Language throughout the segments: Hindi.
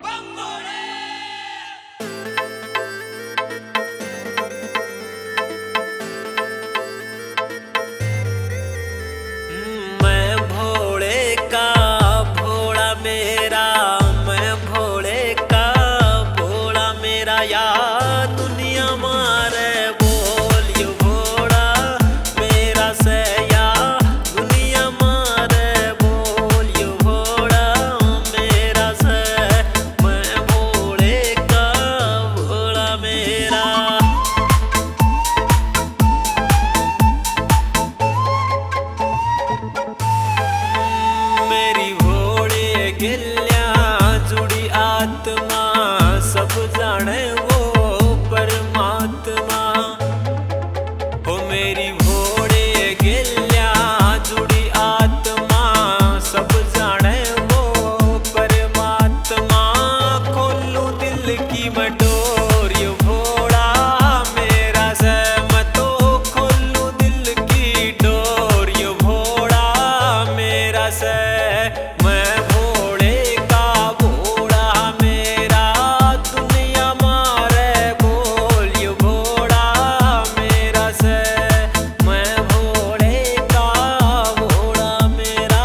मैं भोले का भोला मेरा, मैं भोले का भोला मेरा, या दुनिया मारे बोलियो भोला मेरा से, या दुनिया मारे बोलियो भोला मेरा से। मैं भोले का भोला मेरा। मेरी भोले गिल्या जुड़ी आत्मा, सब जाने वो परमात्मा। हो मेरी भोले गिल्या जुड़ी आत्मा, सब जाने वो परमात्मा। खोलूं दिल की मैं डोर यो भोला मेरा से, मैं तो खोलूं दिल की डोर यो भोला मेरा से। मैं भोले का भोला मेरा, दुनिया मारे बोलियो भोला मेरा से। मैं भोले का भोला मेरा।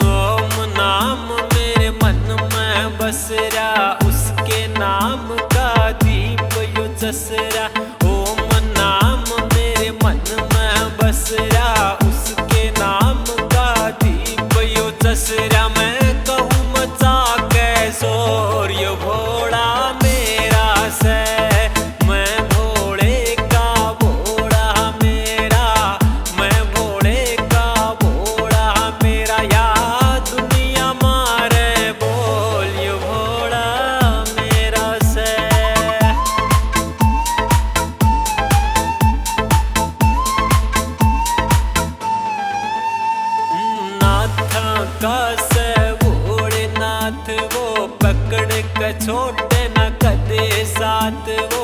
ओम नाम मेरे मन में बस रहा, उसके नाम का दीप यो जस रहा। ओम नाम मेरे मन में बस रहा, उसके नाम का दीप यो जस रहा। मैं कहूँ मचा के शोर यो भोला मेरा से। मैं भोले का भोला मेरा, मैं भोले का भोला मेरा, या दुनिया मारे बोलियो भोला मेरा से। नाथ का से भोलेनाथ, वो पकड़ के छोटे न कदे साथ वो।